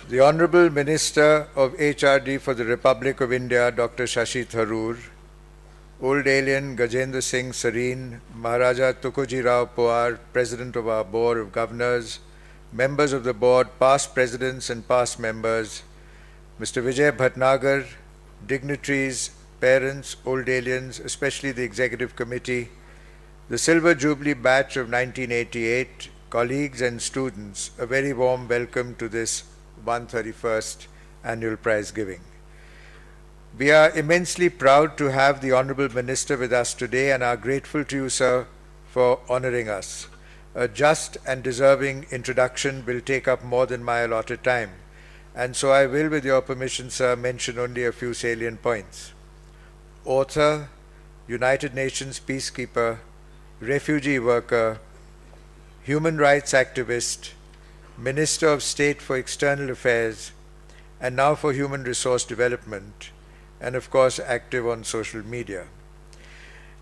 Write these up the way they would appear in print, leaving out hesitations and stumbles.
The Honorable Minister of HRD for the Republic of India, Dr. Shashi Tharoor, Old Alien Gajendra Singh Sareen, Maharaja Tukoji Rao Pawar, President of our Board of Governors, members of the Board, past presidents and past members, Mr. Vijay Bhatnagar, dignitaries, parents, old aliens, especially the Executive Committee, the Silver Jubilee Batch of 1988, colleagues and students, a very warm welcome to this 131st Annual Prize Giving. We are immensely proud to have the Honorable Minister with us today and are grateful to you, sir, for honoring us. A just and deserving introduction will take up more than my allotted time, and so I will, with your permission, sir, mention only a few salient points. Author, United Nations peacekeeper, refugee worker, human rights activist, Minister of State for External Affairs, and now for Human Resource Development, and of course active on social media.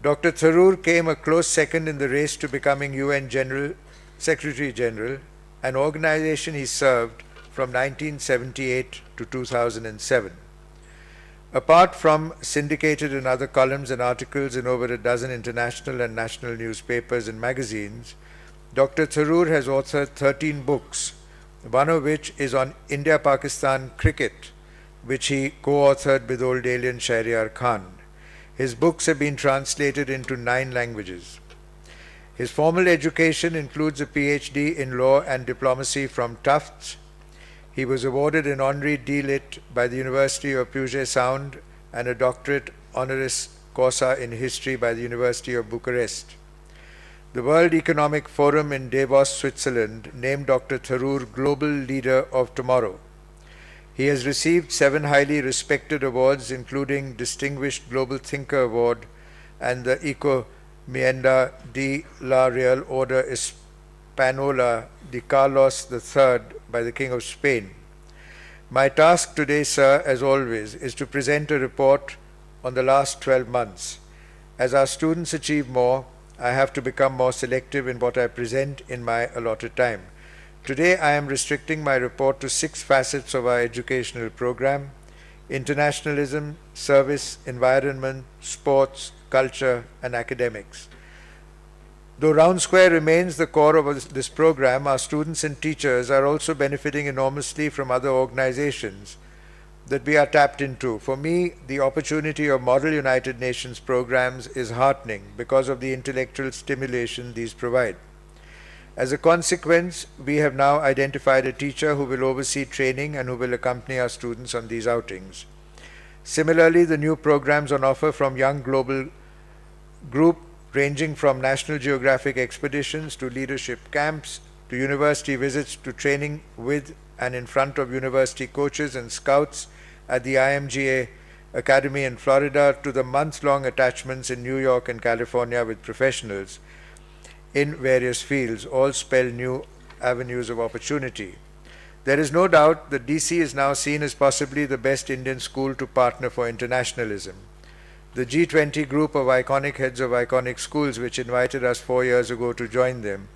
Dr. Tharoor came a close second in the race to becoming UN Secretary General, an organization he served from 1978 to 2007. Apart from syndicated in other columns and articles in over a dozen international and national newspapers and magazines, Dr. Tharoor has authored 13 books, one of which is on India-Pakistan cricket, which he co-authored with old alien Shahryar Khan. His books have been translated into 9 languages. His formal education includes a PhD in law and diplomacy from Tufts. He was awarded an honorary D.Litt by the University of Puget Sound and a doctorate honoris causa in history by the University of Bucharest. The World Economic Forum in Davos, Switzerland, named Dr. Tharoor Global Leader of Tomorrow. He has received 7 highly respected awards, including Distinguished Global Thinker Award and the Encomienda de la Real Order Espanola de Carlos III by the King of Spain. My task today, sir, as always, is to present a report on the last 12 months. As our students achieve more, I have to become more selective in what I present in my allotted time. Today I am restricting my report to 6 facets of our educational program: internationalism, service, environment, sports, culture, and academics. Though Round Square remains the core of this program, our students and teachers are also benefiting enormously from other organizations that we are tapped into. For me, the opportunity of Model United Nations programs is heartening because of the intellectual stimulation these provide. As a consequence, we have now identified a teacher who will oversee training and who will accompany our students on these outings. Similarly, the new programs on offer from Young Global Group, ranging from National Geographic expeditions to leadership camps, to university visits, to training with and in front of university coaches and scouts at the IMGA Academy in Florida, to the month-long attachments in New York and California with professionals in various fields, all spell new avenues of opportunity. There is no doubt that DC is now seen as possibly the best Indian school to partner for internationalism. The G20 group of iconic heads of iconic schools, which invited us 4 years ago to join them,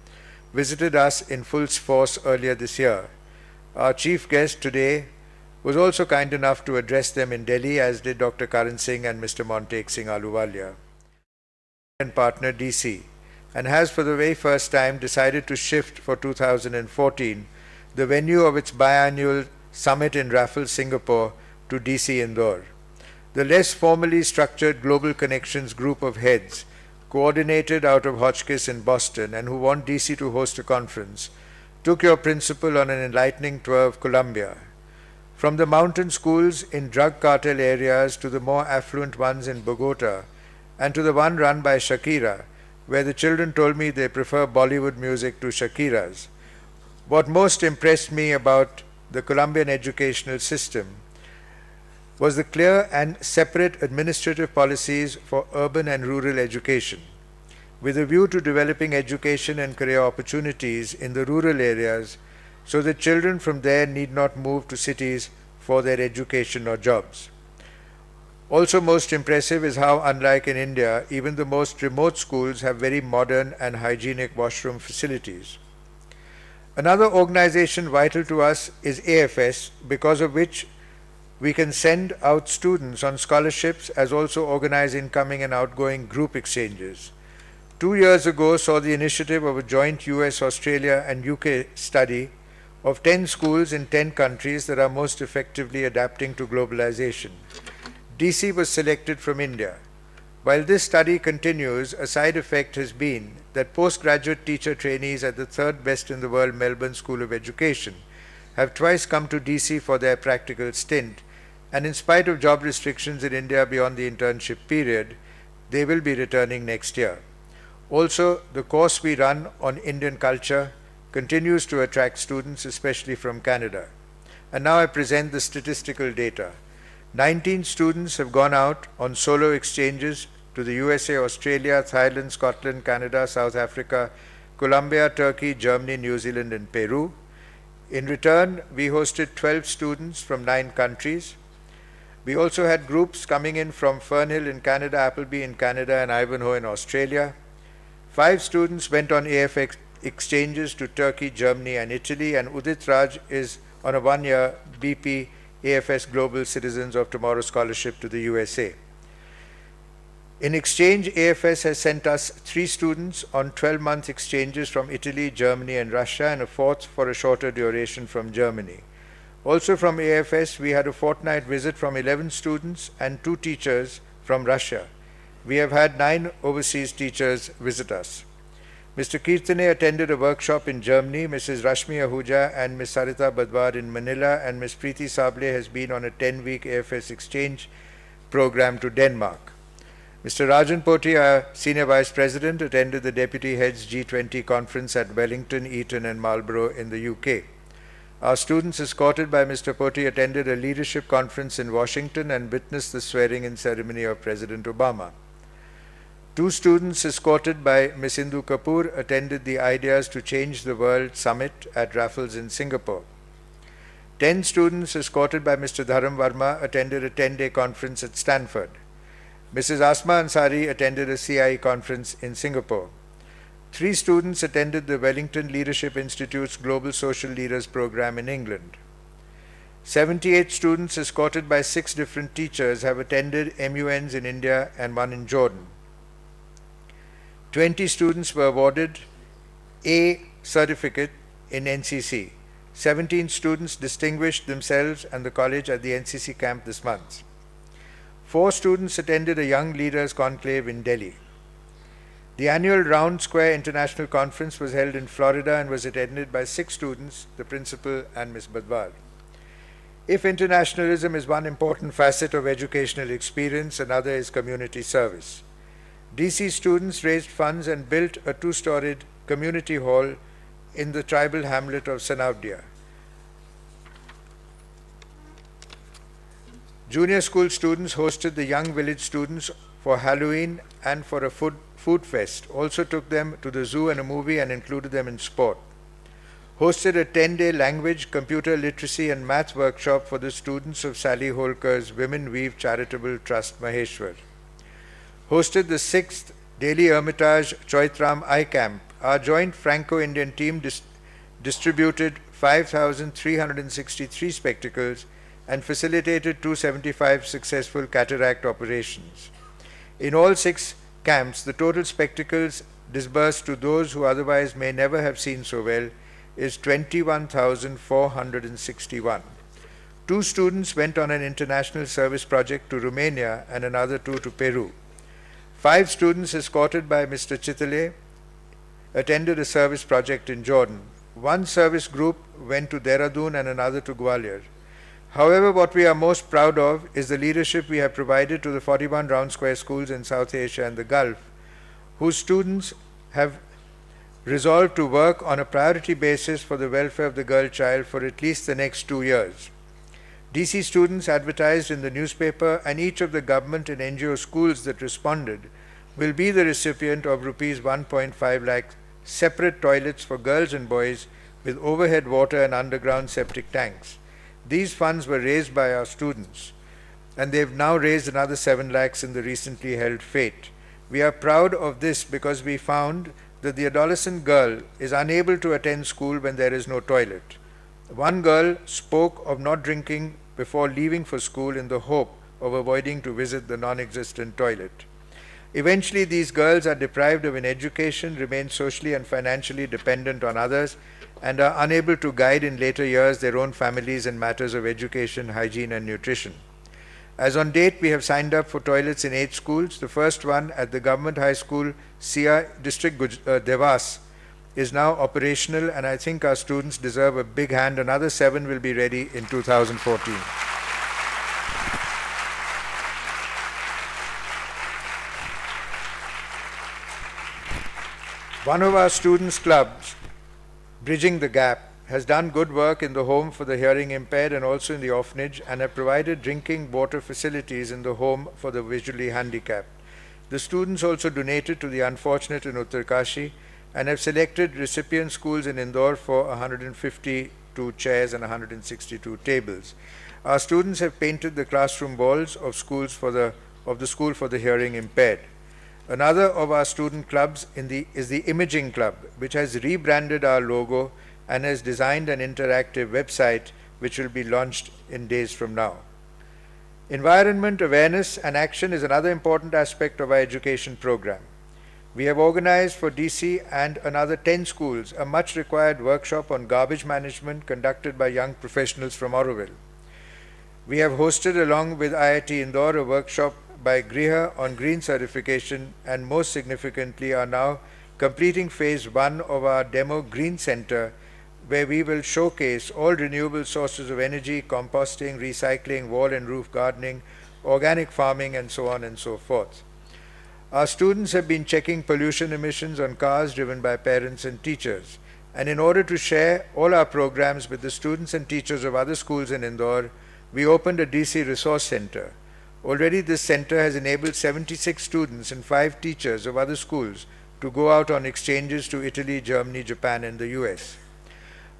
visited us in full force earlier this year. Our chief guest today was also kind enough to address them in Delhi, as did Dr. Karan Singh and Mr. Montek Singh Ahluwalia, and partner DC, and has for the very first time decided to shift for 2014 the venue of its biannual summit in Raffles, Singapore to DC Indore. The less formally structured Global Connections group of heads, coordinated out of Hotchkiss in Boston and who want DC to host a conference, took your principal on an enlightening tour of Colombia. From the mountain schools in drug cartel areas to the more affluent ones in Bogota, and to the one run by Shakira, where the children told me they prefer Bollywood music to Shakira's. What most impressed me about the Colombian educational system was the clear and separate administrative policies for urban and rural education, with a view to developing education and career opportunities in the rural areas so that children from there need not move to cities for their education or jobs. Also most impressive is how, unlike in India, even the most remote schools have very modern and hygienic washroom facilities. Another organization vital to us is AFS, because of which we can send out students on scholarships as also organize incoming and outgoing group exchanges. 2 years ago saw the initiative of a joint US, Australia and UK study of 10 schools in 10 countries that are most effectively adapting to globalization. DC was selected from India. While this study continues, a side effect has been that postgraduate teacher trainees at the third best in the world Melbourne School of Education have twice come to DC for their practical stint, and in spite of job restrictions in India beyond the internship period, they will be returning next year. Also, the course we run on Indian culture continues to attract students, especially from Canada. And now I present the statistical data. 19 students have gone out on solo exchanges to the USA, Australia, Thailand, Scotland, Canada, South Africa, Colombia, Turkey, Germany, New Zealand, and Peru. In return, we hosted 12 students from 9 countries. We also had groups coming in from Fernhill in Canada, Appleby in Canada, and Ivanhoe in Australia. 5 students went on AFX exchanges to Turkey, Germany, and Italy, and Udit Raj is on a 1-year BP AFS Global Citizens of Tomorrow Scholarship to the USA. In exchange, AFS has sent us 3 students on 12-month exchanges from Italy, Germany, and Russia, and a 4th for a shorter duration from Germany. Also from AFS, we had a fortnight visit from 11 students and 2 teachers from Russia. We have had 9 overseas teachers visit us. Mr. Kirtane attended a workshop in Germany, Mrs. Rashmi Ahuja and Ms. Sarita Badwar in Manila, and Ms. Preeti Sable has been on a 10-week AFS exchange program to Denmark. Mr. Rajan Poti, our Senior Vice President, attended the Deputy Heads G20 conference at Wellington, Eton and Marlborough in the UK. Our students, escorted by Mr. Poti, attended a leadership conference in Washington and witnessed the swearing-in ceremony of President Obama. 2 students, escorted by Ms. Indu Kapoor, attended the Ideas to Change the World Summit at Raffles in Singapore. 10 students, escorted by Mr. Dharam Verma, attended a 10-day conference at Stanford. Mrs. Asma Ansari attended a CIE conference in Singapore. 3 students attended the Wellington Leadership Institute's Global Social Leaders Program in England. 78 students, escorted by 6 different teachers, have attended MUNs in India and 1 in Jordan. 20 students were awarded A certificate in NCC. 17 students distinguished themselves and the college at the NCC camp this month. 4 students attended a Young Leaders Conclave in Delhi. The annual Round Square International Conference was held in Florida and was attended by 6 students, the principal and Ms. Badwar. If internationalism is one important facet of educational experience, another is community service. DC students raised funds and built a 2-storied community hall in the tribal hamlet of Sanavdia. Junior school students hosted the young village students for Halloween and for a food fest, also took them to the zoo and a movie and included them in sport. Hosted a 10-day language, computer literacy and math workshop for the students of Sally Holker's Women Weave Charitable Trust, Maheshwar. Hosted the 6th Daily Hermitage Choitram I Camp. Our joint Franco-Indian team distributed 5,363 spectacles and facilitated 275 successful cataract operations. In all 6 camps, the total spectacles disbursed to those who otherwise may never have seen so well is 21,461. 2 students went on an international service project to Romania and another 2 to Peru. 5 students, escorted by Mr. Chitale, attended a service project in Jordan. 1 service group went to Dehradun and another to Gwalior. However, what we are most proud of is the leadership we have provided to the 41 Round Square schools in South Asia and the Gulf, whose students have resolved to work on a priority basis for the welfare of the girl child for at least the next 2 years. DC students advertised in the newspaper, and each of the government and NGO schools that responded will be the recipient of rupees 1.5 lakh separate toilets for girls and boys with overhead water and underground septic tanks. These funds were raised by our students, and they've now raised another 7 lakhs in the recently held FATE. We are proud of this because we found that the adolescent girl is unable to attend school when there is no toilet. One girl spoke of not drinking before leaving for school in the hope of avoiding to visit the non-existent toilet. Eventually, these girls are deprived of an education, remain socially and financially dependent on others, and are unable to guide in later years their own families in matters of education, hygiene, and nutrition. As on date, we have signed up for toilets in 8 schools. The first one at the Government High School, Sia District, Devas, is now operational, and I think our students deserve a big hand. Another 7 will be ready in 2014. One of our students' clubs, Bridging the Gap, has done good work in the home for the hearing impaired and also in the orphanage, and have provided drinking water facilities in the home for the visually handicapped. The students also donated to the unfortunate in Uttarkashi and have selected recipient schools in Indore for 152 chairs and 162 tables. Our students have painted the classroom walls of the school for the hearing impaired. Another of our student clubs is the Imaging Club, which has rebranded our logo and has designed an interactive website which will be launched in days from now. Environment awareness and action is another important aspect of our education program. We have organized for DC and another 10 schools a much required workshop on garbage management conducted by young professionals from Auroville. We have hosted along with IIT Indore a workshop by Griha on green certification, and most significantly are now completing phase 1 of our demo green center, where we will showcase all renewable sources of energy, composting, recycling, wall and roof gardening, organic farming, and so on and so forth. Our students have been checking pollution emissions on cars driven by parents and teachers, and in order to share all our programs with the students and teachers of other schools in Indore, we opened a DC Resource Center. Already this center has enabled 76 students and 5 teachers of other schools to go out on exchanges to Italy, Germany, Japan, and the US.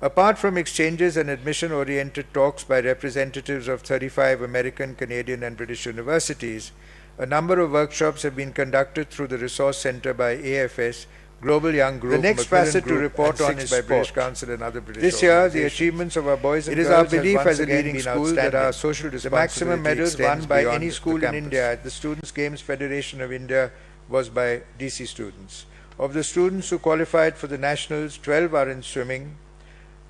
Apart from exchanges and admission-oriented talks by representatives of 35 American, Canadian, and British universities, a number of workshops have been conducted through the Resource Center by AFS, Global Young Group, the next facet to report on is by British Council and other British organizations. This year, the achievements of our boys and girls, it is our belief as a leading school that our social responsibility, the maximum medals won by any school in India at the Students' Games Federation of India was by DC students. Of the students who qualified for the nationals, 12 are in swimming.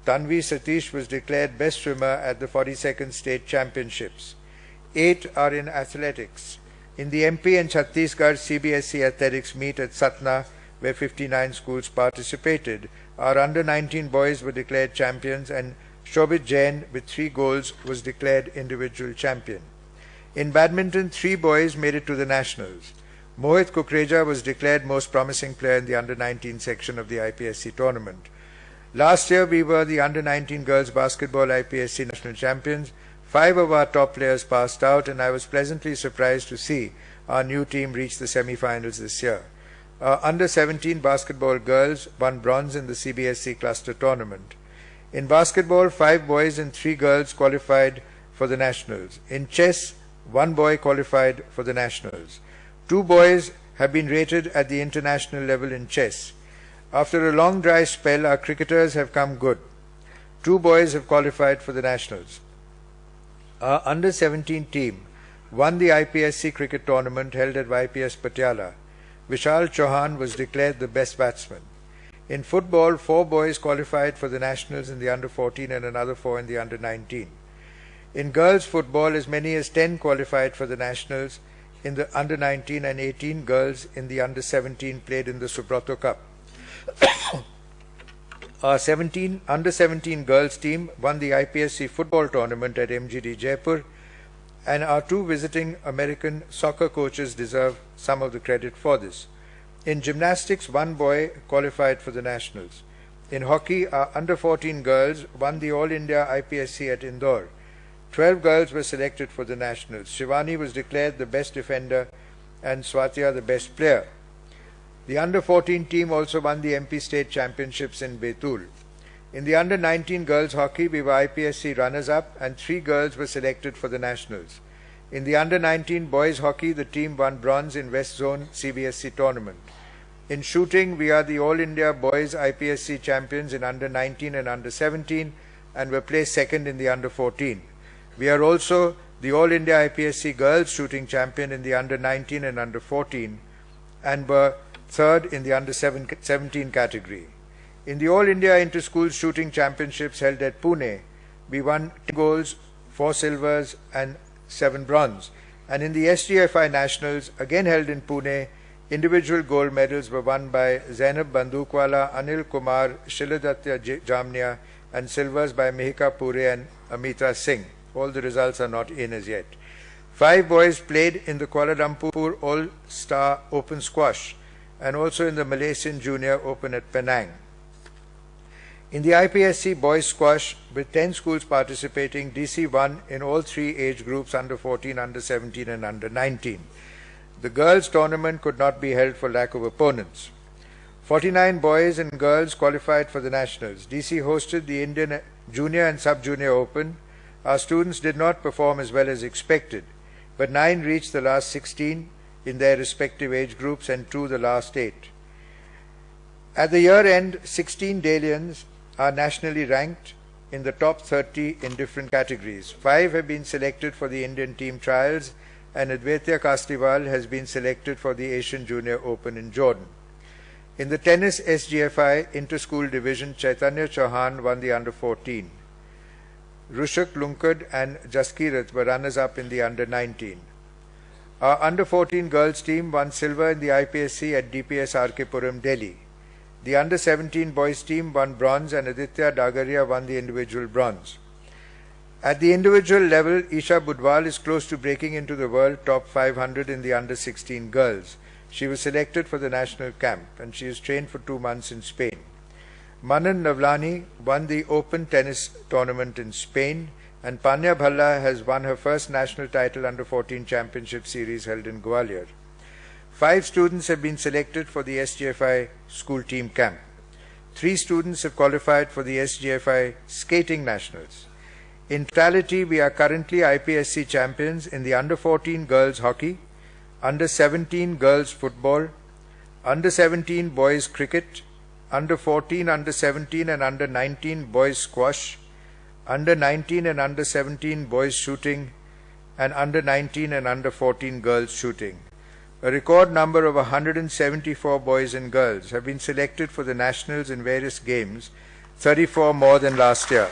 Tanvi Satish was declared best swimmer at the 42nd State Championships. 8 are in athletics. In the MP and Chhattisgarh CBSE athletics meet at Satna, where 59 schools participated, our under-19 boys were declared champions, and Shobit Jain, with 3 goals, was declared individual champion. In badminton, 3 boys made it to the nationals. Mohit Kukreja was declared most promising player in the under-19 section of the IPSC tournament. Last year, we were the under-19 girls basketball IPSC national champions. 5 of our top players passed out, and I was pleasantly surprised to see our new team reach the semi-finals this year. Under-17 basketball girls won bronze in the CBSE cluster tournament. In basketball, 5 boys and 3 girls qualified for the nationals. In chess, 1 boy qualified for the nationals. 2 boys have been rated at the international level in chess. After a long dry spell, our cricketers have come good. 2 boys have qualified for the nationals. Our under-17 team won the IPSC cricket tournament held at YPS Patiala. Vishal Chauhan was declared the best batsman. In football, 4 boys qualified for the nationals in the under-14 and another 4 in the under-19. In girls football, as many as 10 qualified for the nationals. In the under-19 and 18 girls in the under-17 played in the Subrato Cup. Our under-17 girls team won the IPSC football tournament at MGD Jaipur, and our 2 visiting American soccer coaches deserve some of the credit for this. In gymnastics, 1 boy qualified for the nationals. In hockey, our under-14 girls won the All India IPSC at Indore. 12 girls were selected for the nationals. Shivani was declared the best defender and Swatya the best player. The under-14 team also won the MP State Championships in Betul. In the under-19 girls hockey, we were IPSC runners-up, and 3 girls were selected for the nationals. In the under-19 boys hockey, the team won bronze in West Zone CBSC tournament. In shooting, we are the All India Boys IPSC champions in under 19 and under 17 and were placed second in the under 14. We are also the All India IPSC Girls Shooting Champion in the under 19 and under 14 and were third in the under 17 category. In the All India Inter-School Shooting Championships held at Pune, we won 10 golds, 4 silvers and 7 bronze. And in the SGFI Nationals, again held in Pune, individual gold medals were won by Zainab Bandukwala, Anil Kumar, Shiladatya Jamnia, and silvers by Mihika Pure and Amita Singh. All the results are not in as yet. 5 boys played in the Kuala Lumpur All-Star Open Squash and also in the Malaysian Junior Open at Penang. In the IPSC Boys Squash, with 10 schools participating, DC won in all 3 age groups under 14, under 17 and under 19. The girls' tournament could not be held for lack of opponents. 49 boys and girls qualified for the nationals. DC hosted the Indian Junior and Sub-Junior Open. Our students did not perform as well as expected, but 9 reached the last 16 in their respective age groups and 2 the last 8. At the year end, 16 Dalians are nationally ranked in the top 30 in different categories. 5 have been selected for the Indian team trials, and Advaitya Kastiwal has been selected for the Asian Junior Open in Jordan. In the tennis SGFI Inter-School Division, Chaitanya Chauhan won the under 14. Rushak Lunkad and Jaskirat were runners-up in the under 19. Our under 14 girls team won silver in the IPSC at DPS RK Puram, Delhi. The under 17 boys team won bronze and Aditya Dagaria won the individual bronze. At the individual level, Isha Budwal is close to breaking into the world top 500 in the under 16 girls. She was selected for the national camp and she is trained for 2 months in Spain. Manan Navlani won the Open Tennis Tournament in Spain, and Panya Bhalla has won her first national title under 14 Championship Series held in Gwalior. 5 students have been selected for the SGFI school team camp. 3 students have qualified for the SGFI Skating Nationals. In totality, we are currently IPSC champions in the under 14 girls hockey, under 17 girls football, under 17 boys cricket, under 14, under 17 and under 19 boys squash, under 19 and under 17 boys shooting, and under 19 and under 14 girls shooting. A record number of 174 boys and girls have been selected for the nationals in various games, 34 more than last year.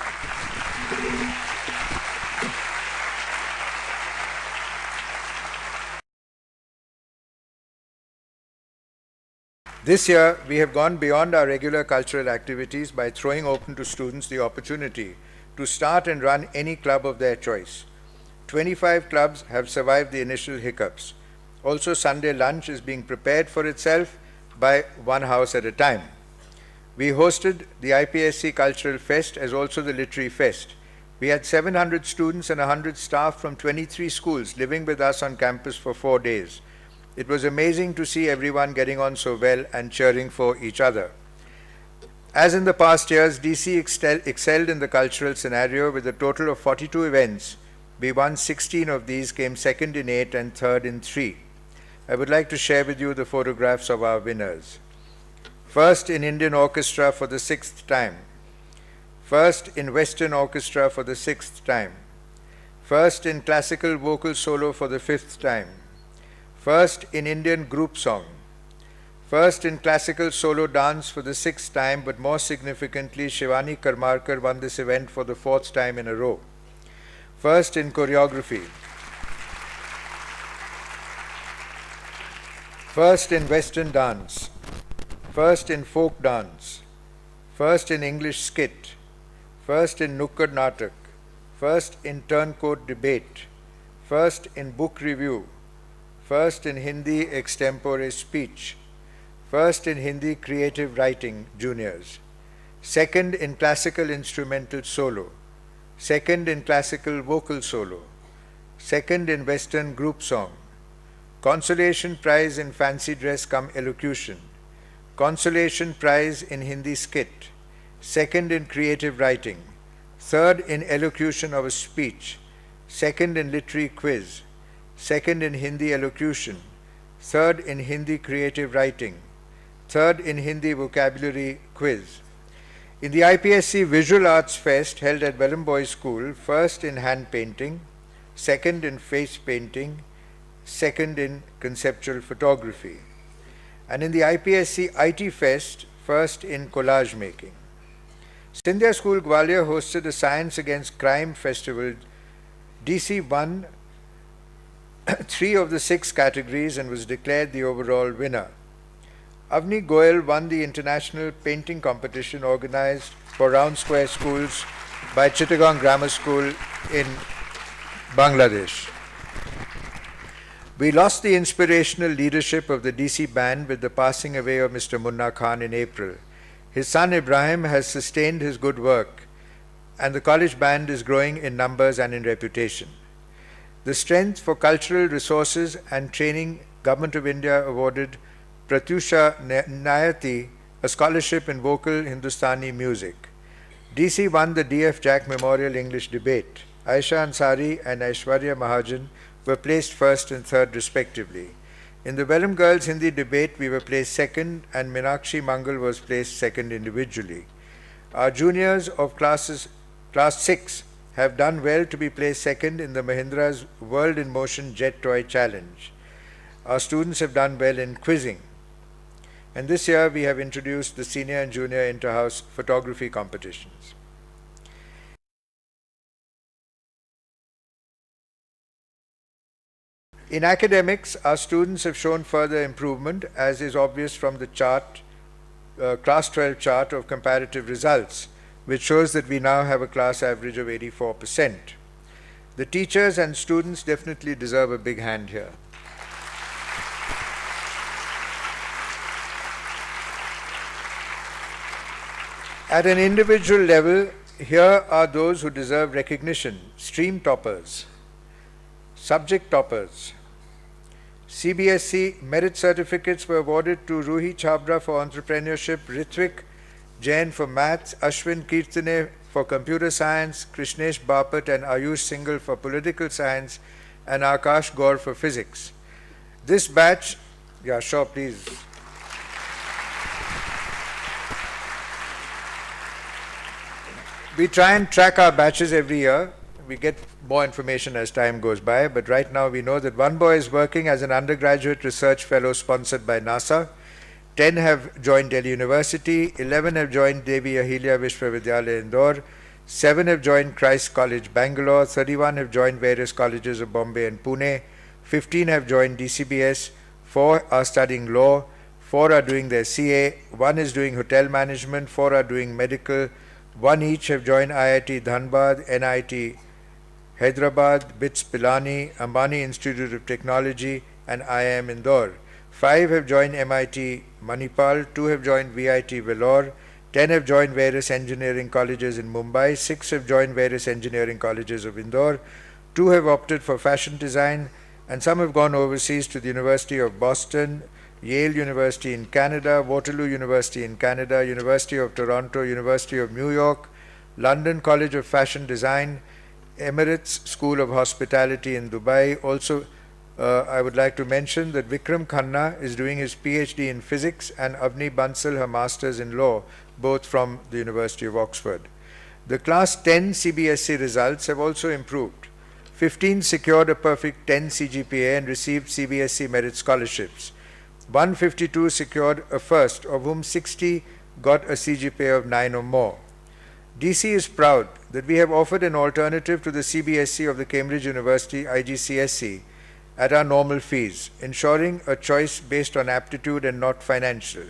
This year, we have gone beyond our regular cultural activities by throwing open to students the opportunity to start and run any club of their choice. 25 clubs have survived the initial hiccups. Also, Sunday lunch is being prepared for itself by one house at a time. We hosted the IPSC Cultural Fest as also the Literary Fest. We had 700 students and 100 staff from 23 schools living with us on campus for 4 days. It was amazing to see everyone getting on so well and cheering for each other. As in the past years, DC excelled in the cultural scenario with a total of 42 events. We won 16 of these, came second in 8 and third in 3. I would like to share with you the photographs of our winners. First in Indian Orchestra for the 6th time. First in Western Orchestra for the 6th time. First in Classical Vocal Solo for the 5th time. First in Indian Group Song. First in Classical Solo Dance for the 6th time, but more significantly, Shivani Karmarkar won this event for the 4th time in a row. First in Choreography. First in Western Dance. First in Folk Dance. First in English Skit. First in Nukkad Natak. First in Turncoat Debate. First in Book Review. First in Hindi Extempore Speech. First in Hindi Creative Writing Juniors. Second in Classical Instrumental Solo. Second in Classical Vocal Solo. Second in Western Group Song. Consolation Prize in Fancy Dress cum Elocution. Consolation Prize in Hindi Skit. Second in Creative Writing. Third in Elocution of a Speech. Second in Literary Quiz. Second in Hindi Elocution. Third in Hindi Creative Writing. third in Hindi vocabulary quiz. In the IPSC Visual Arts Fest held at Welham Boys School, first in hand painting, second in face painting, second in conceptual photography. And in the IPSC IT Fest, first in collage making. Scindia School Gwalior hosted a Science Against Crime festival. DC won 3 of the 6 categories and was declared the overall winner. Avni Goyal won the international painting competition organized for Round Square Schools by Chittagong Grammar School in Bangladesh. We lost the inspirational leadership of the DC band with the passing away of Mr. Munna Khan in April. His son Ibrahim has sustained his good work, and the college band is growing in numbers and in reputation. The Strength for Cultural Resources and Training Government of India awarded Pratyusha Nayati a scholarship in vocal Hindustani music. DC won the DF Jack Memorial English Debate. Aisha Ansari and Aishwarya Mahajan were placed first and third respectively. In the Welham Girls Hindi Debate, we were placed second and Meenakshi Mangal was placed second individually. Our juniors of Class 6 have done well to be placed second in the Mahindra's World in Motion Jet Toy Challenge. Our students have done well in quizzing. And this year we have introduced the senior and junior inter-house photography competitions. In academics, our students have shown further improvement, as is obvious from the chart, Class 12 chart of comparative results, which shows that we now have a class average of 84%. The teachers and students definitely deserve a big hand here. At an individual level, here are those who deserve recognition: stream toppers, subject toppers. CBSE merit certificates were awarded to Ruhi Chhabra for entrepreneurship, Ritvik Jain for maths, Ashwin Kirtane for computer science, Krishnesh Bapat and Ayush Singhal for political science, and Akash Gaur for physics. This batch, yeah, sure, please. We try and track our batches every year. We get more information as time goes by, but right now we know that one boy is working as an undergraduate research fellow sponsored by NASA. 10 have joined Delhi University, 11 have joined Devi Ahilya Vishwavidyalaya Indore, 7 have joined Christ College Bangalore, 31 have joined various colleges of Bombay and Pune, 15 have joined DCBS, 4 are studying law, 4 are doing their CA, 1 is doing hotel management, 4 are doing medical, 1 each have joined IIT Dhanbad, NIT Hyderabad, BITS Pilani, Ambani Institute of Technology and IIM Indore. 5 have joined MIT Manipal, 2 have joined VIT Vellore, 10 have joined various engineering colleges in Mumbai, 6 have joined various engineering colleges of Indore, 2 have opted for fashion design, and some have gone overseas to the University of Boston, Yale University in Canada, Waterloo University in Canada, University of Toronto, University of New York, London College of Fashion Design, Emirates School of Hospitality in Dubai. Also, I would like to mention that Vikram Khanna is doing his PhD in physics and Avni Bansal her master's in law, both from the University of Oxford. The Class 10 CBSE results have also improved. 15 secured a perfect 10 CGPA and received CBSE merit scholarships. 152 secured a first, of whom 60 got a CGPA of 9 or more. DC is proud that we have offered an alternative to the CBSE of the Cambridge University IGCSE at our normal fees, ensuring a choice based on aptitude and not financial.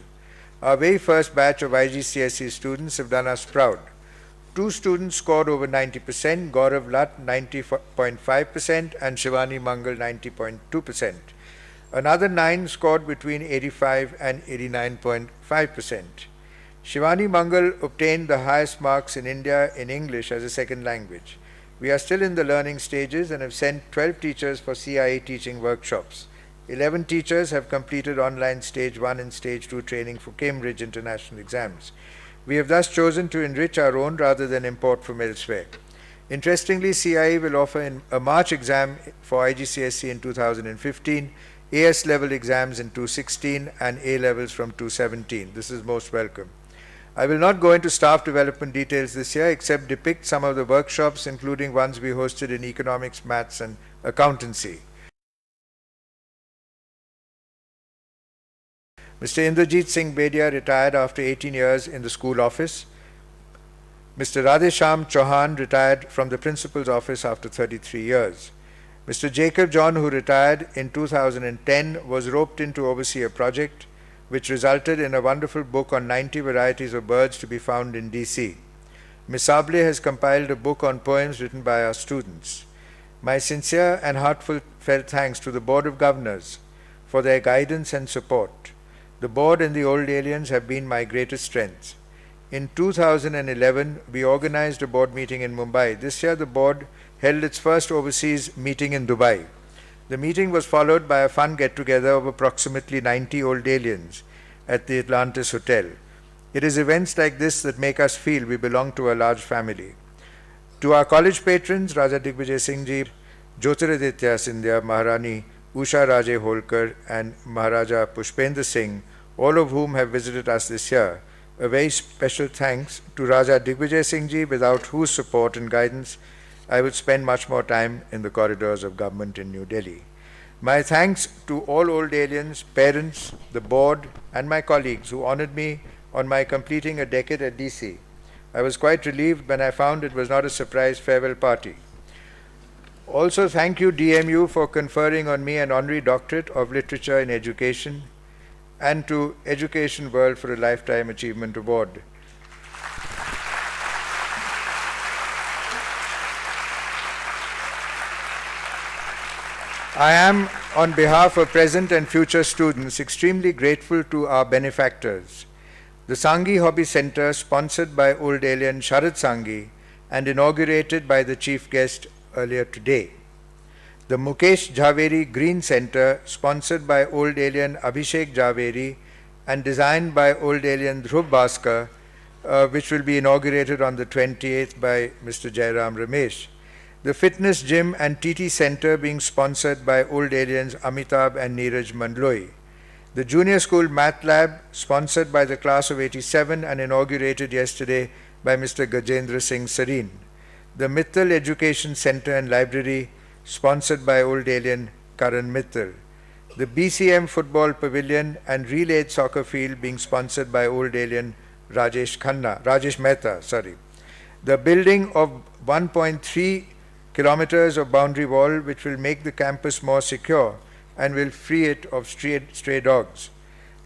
Our very first batch of IGCSE students have done us proud. 2 students scored over 90%, Gaurav Lat 90.5% and Shivani Mangal 90.2%. Another 9 scored between 85 and 89.5%. Shivani Mangal obtained the highest marks in India in English as a second language. We are still in the learning stages and have sent 12 teachers for CIA teaching workshops. 11 teachers have completed online Stage 1 and Stage 2 training for Cambridge international exams. We have thus chosen to enrich our own rather than import from elsewhere. Interestingly, CIE will offer a March exam for IGCSE in 2015. AS level exams in 2016 and A levels from 2017. This is most welcome. I will not go into staff development details this year except depict some of the workshops, including ones we hosted in economics, maths and accountancy. Mr. Indrajit Singh Bedia retired after 18 years in the school office. Mr. Radhesham Chauhan retired from the principal's office after 33 years. Mr. Jacob John, who retired in 2010, was roped in to oversee a project which resulted in a wonderful book on 90 varieties of birds to be found in DC. Ms. Sable has compiled a book on poems written by our students. My sincere and heartfelt thanks to the Board of Governors for their guidance and support. The board and the old aliens have been my greatest strength. In 2011, we organized a board meeting in Mumbai. This year, the board held its first overseas meeting in Dubai. The meeting was followed by a fun get-together of approximately 90 old aliens at the Atlantis Hotel. It is events like this that make us feel we belong to a large family. To our college patrons, Raja Digvijay Singh Ji, Jyotiraditya Scindia, Maharani Usha Raje Holkar and Maharaja Pushpendra Singh, all of whom have visited us this year, a very special thanks to Raja Digvijay Singh Ji, without whose support and guidance I would spend much more time in the corridors of government in New Delhi. My thanks to all old aliens, parents, the board, and my colleagues who honored me on my completing a decade at DC. I was quite relieved when I found it was not a surprise farewell party. Also, thank you, DMU, for conferring on me an honorary doctorate of literature in education, and to Education World for a Lifetime Achievement Award. I am, on behalf of present and future students, extremely grateful to our benefactors. The Sanghi Hobby Center, sponsored by old alien Sharad Sanghi and inaugurated by the chief guest earlier today. The Mukesh Jhaveri Green Center, sponsored by old alien Abhishek Jhaveri and designed by old alien Dhruv Bhaskar, which will be inaugurated on the 28th by Mr. Jairam Ramesh. The Fitness Gym and TT Center being sponsored by old aliens Amitabh and Neeraj Mandloi. The Junior School Math Lab, sponsored by the class of 87 and inaugurated yesterday by Mr. Gajendra Singh Sareen. The Mittal Education Center and Library, sponsored by old alien Karan Mittal. The BCM Football Pavilion and Relayed Soccer Field being sponsored by old alien Rajesh Mehta. The building of 1.3 kilometers of boundary wall, which will make the campus more secure and will free it of stray dogs.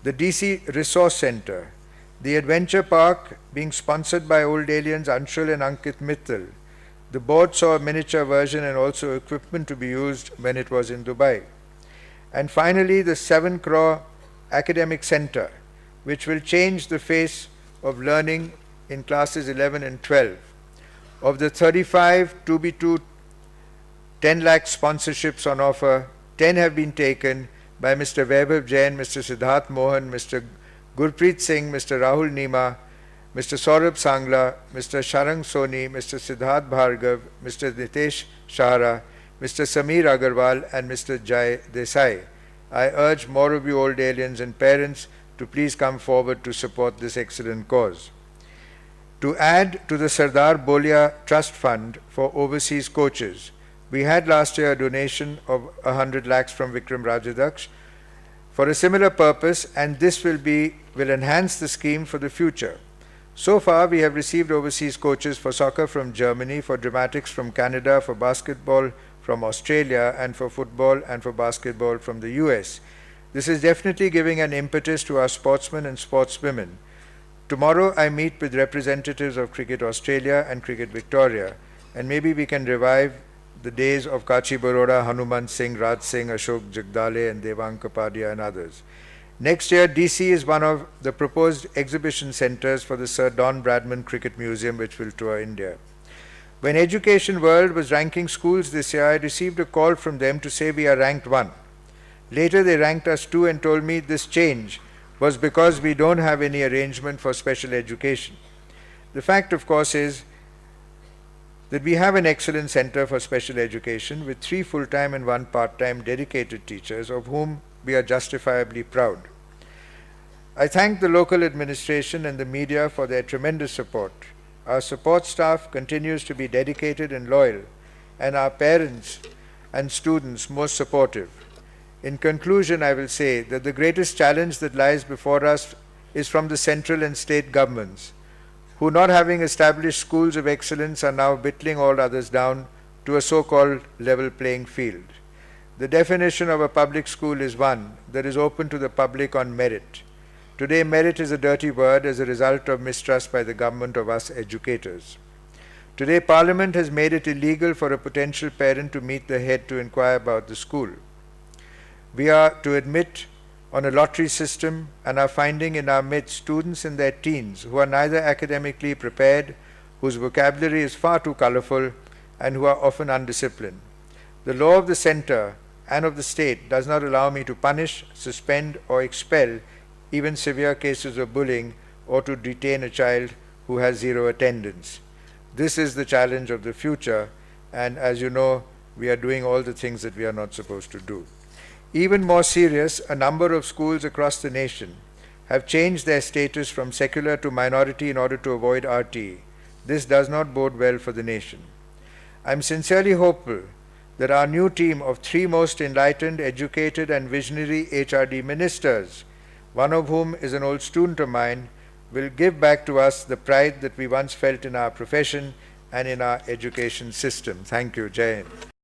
The DC Resource Center. The Adventure Park being sponsored by old aliens Anshul and Ankit Mittal. The board saw a miniature version and also equipment to be used when it was in Dubai. And finally, the 7 crore academic center, which will change the face of learning in classes 11 and 12. Of the 35 2B2 10 lakh sponsorships on offer, 10 have been taken by Mr. Vaibhav Jain, Mr. Siddharth Mohan, Mr. Gurpreet Singh, Mr. Rahul Nima, Mr. Saurabh Sangla, Mr. Sharang Soni, Mr. Siddharth Bhargav, Mr. Nitesh Shahara, Mr. Samir Agarwal and Mr. Jai Desai. I urge more of you old aliens and parents to please come forward to support this excellent cause. To add to the Sardar Bolia Trust Fund for overseas coaches, we had last year a donation of 100 lakhs from Vikram Rajadaksh for a similar purpose, and this will enhance the scheme for the future. So far, we have received overseas coaches for soccer from Germany, for dramatics from Canada, for basketball from Australia, and for football and for basketball from the US. This is definitely giving an impetus to our sportsmen and sportswomen. Tomorrow, I meet with representatives of Cricket Australia and Cricket Victoria, and maybe we can revive the days of Kachi Baroda, Hanuman Singh, Raj Singh, Ashok Jagdale, and Devang Kapadia and others. Next year, DC is one of the proposed exhibition centers for the Sir Don Bradman Cricket Museum, which will tour India. When Education World was ranking schools this year, I received a call from them to say we are ranked 1. Later, they ranked us 2 and told me this change was because we don't have any arrangement for special education. The fact, of course, is that we have an excellent center for special education with 3 full-time and 1 part-time dedicated teachers, of whom we are justifiably proud. I thank the local administration and the media for their tremendous support. Our support staff continues to be dedicated and loyal, and our parents and students most supportive. In conclusion, I will say that the greatest challenge that lies before us is from the central and state governments, who, not having established schools of excellence, are now whittling all others down to a so-called level playing field. The definition of a public school is one that is open to the public on merit. Today, merit is a dirty word as a result of mistrust by the government of us educators. Today, Parliament has made it illegal for a potential parent to meet the head to inquire about the school. We are to admit on a lottery system and are finding in our midst students in their teens who are neither academically prepared, whose vocabulary is far too colorful, and who are often undisciplined. The law of the center and of the state does not allow me to punish, suspend, or expel even severe cases of bullying or to detain a child who has zero attendance. This is the challenge of the future, and as you know, we are doing all the things that we are not supposed to do. Even more serious, a number of schools across the nation have changed their status from secular to minority in order to avoid RTE. This does not bode well for the nation. I am sincerely hopeful that our new team of 3 most enlightened, educated, and visionary HRD ministers, one of whom is an old student of mine, will give back to us the pride that we once felt in our profession and in our education system. Thank you. Jai Hind.